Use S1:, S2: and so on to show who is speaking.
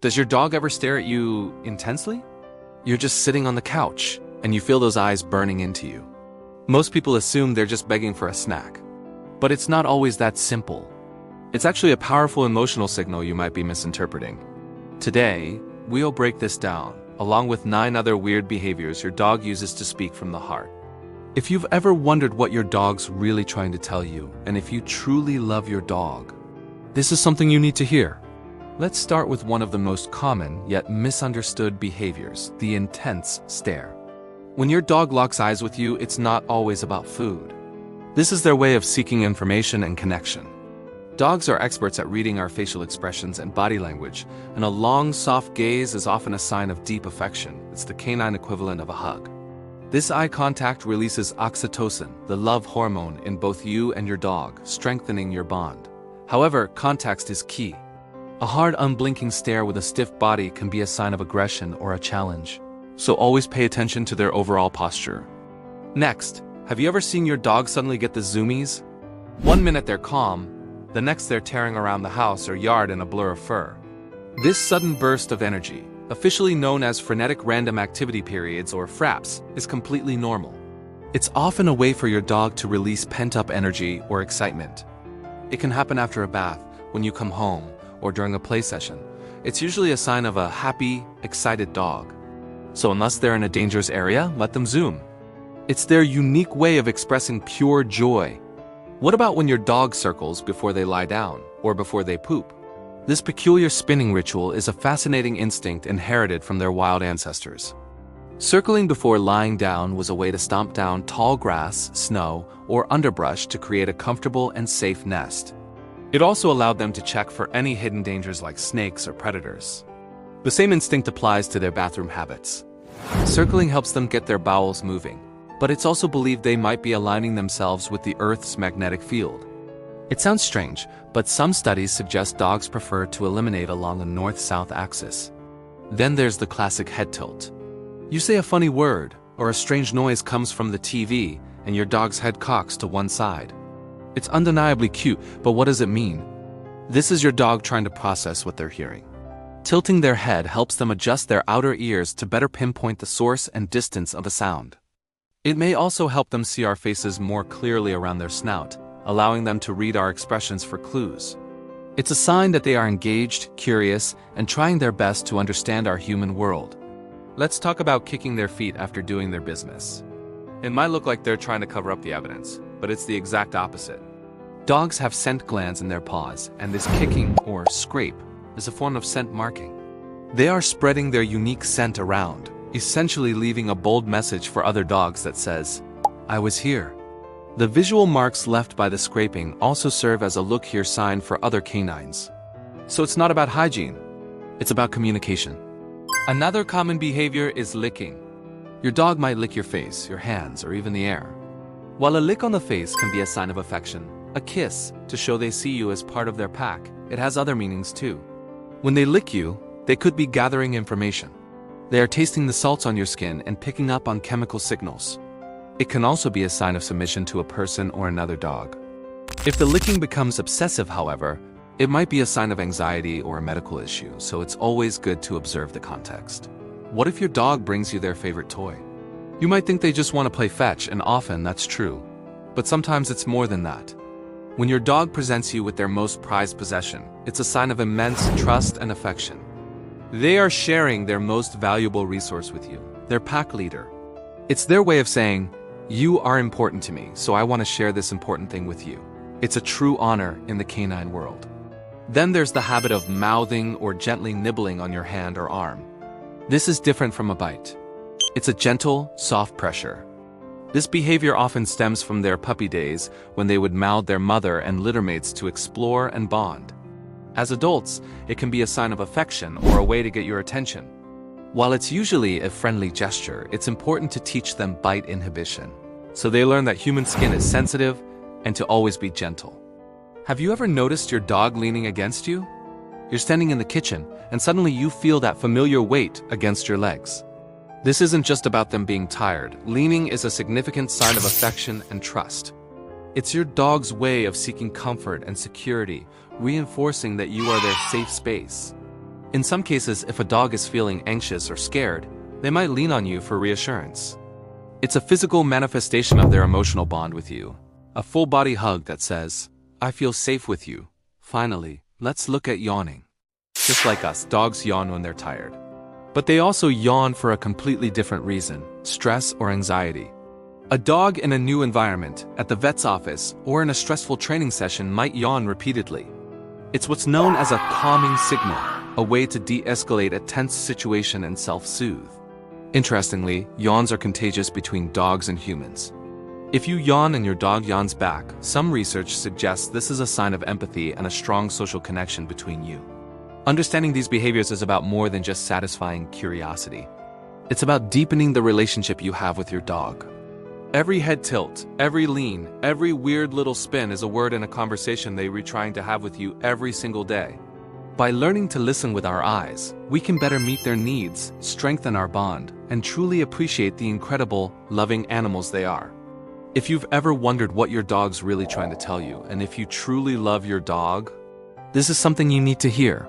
S1: Does your dog ever stare at you intensely? You're just sitting on the couch, and you feel those eyes burning into you. Most people assume they're just begging for a snack. But it's not always that simple. It's actually a powerful emotional signal you might be misinterpreting. Today, we'll break this down, along with 9 other weird behaviors your dog uses to speak from the heart. If you've ever wondered what your dog's really trying to tell you, and if you truly love your dog, this is something you need to hear. Let's start with one of the most common yet misunderstood behaviors, the intense stare. When your dog locks eyes with you, it's not always about food. This is their way of seeking information and connection. Dogs are experts at reading our facial expressions and body language, and a long, soft gaze is often a sign of deep affection. It's the canine equivalent of a hug. This eye contact releases oxytocin, the love hormone, in both you and your dog, strengthening your bond. However, context is key. A hard, unblinking stare with a stiff body can be a sign of aggression or a challenge, so always pay attention to their overall posture. Next, have you ever seen your dog suddenly get the zoomies? One minute they're calm, the next they're tearing around the house or yard in a blur of fur. This sudden burst of energy, officially known as frenetic random activity periods or FRAPs, is completely normal. It's often a way for your dog to release pent-up energy or excitement. It can happen after a bath, when you come home, or during a play session. It's usually a sign of a happy, excited dog. So unless they're in a dangerous area, let them zoom. It's their unique way of expressing pure joy. What about when your dog circles before they lie down, or before they poop? This peculiar spinning ritual is a fascinating instinct inherited from their wild ancestors. Circling before lying down was a way to stomp down tall grass, snow, or underbrush to create a comfortable and safe nest. It also allowed them to check for any hidden dangers like snakes or predators. The same instinct applies to their bathroom habits. Circling helps them get their bowels moving, but it's also believed they might be aligning themselves with the Earth's magnetic field. It sounds strange, but some studies suggest dogs prefer to eliminate along a north-south axis. Then there's the classic head tilt. You say a funny word, or a strange noise comes from the TV, and your dog's head cocks to one side. It's undeniably cute, but what does it mean? This is your dog trying to process what they're hearing. Tilting their head helps them adjust their outer ears to better pinpoint the source and distance of a sound. It may also help them see our faces more clearly around their snout, allowing them to read our expressions for clues. It's a sign that they are engaged, curious, and trying their best to understand our human world. Let's talk about kicking their feet after doing their business. It might look like they're trying to cover up the evidence, but it's the exact opposite. Dogs have scent glands in their paws, and this kicking, or scrape, is a form of scent marking. They are spreading their unique scent around, essentially leaving a bold message for other dogs that says, "I was here." The visual marks left by the scraping also serve as a look here sign for other canines. So it's not about hygiene, it's about communication. Another common behavior is licking. Your dog might lick your face, your hands, or even the air. While a lick on the face can be a sign of affection, a kiss to show they see you as part of their pack, it has other meanings too. When they lick you, they could be gathering information. They are tasting the salts on your skin and picking up on chemical signals. It can also be a sign of submission to a person or another dog. If the licking becomes obsessive, however, it might be a sign of anxiety or a medical issue, so it's always good to observe the context. What if your dog brings you their favorite toy? You might think they just want to play fetch, and often that's true. But sometimes it's more than that. When your dog presents you with their most prized possession, it's a sign of immense trust and affection. They are sharing their most valuable resource with you, their pack leader. It's their way of saying, "You are important to me, so I want to share this important thing with you." It's a true honor in the canine world. Then there's the habit of mouthing or gently nibbling on your hand or arm. This is different from a bite. It's a gentle, soft pressure. This behavior often stems from their puppy days when they would mouth their mother and littermates to explore and bond. As adults, it can be a sign of affection or a way to get your attention. While it's usually a friendly gesture, it's important to teach them bite inhibition, so they learn that human skin is sensitive and to always be gentle. Have you ever noticed your dog leaning against you? You're standing in the kitchen, and suddenly you feel that familiar weight against your legs. This isn't just about them being tired. Leaning is a significant sign of affection and trust. It's your dog's way of seeking comfort and security, reinforcing that you are their safe space. In some cases, if a dog is feeling anxious or scared, they might lean on you for reassurance. It's a physical manifestation of their emotional bond with you. A full-body hug that says, "I feel safe with you." Finally, let's look at yawning. Just like us, dogs yawn when they're tired. But they also yawn for a completely different reason: stress or anxiety. A dog in a new environment, at the vet's office, or in a stressful training session might yawn repeatedly. It's what's known as a calming signal, a way to de-escalate a tense situation and self-soothe. Interestingly, yawns are contagious between dogs and humans. If you yawn and your dog yawns back, some research suggests this is a sign of empathy and a strong social connection between you. Understanding these behaviors is about more than just satisfying curiosity. It's about deepening the relationship you have with your dog. Every head tilt, every lean, every weird little spin is a word in a conversation they are trying to have with you every single day. By learning to listen with our eyes, we can better meet their needs, strengthen our bond, and truly appreciate the incredible, loving animals they are. If you've ever wondered what your dog's really trying to tell you, and if you truly love your dog, this is something you need to hear.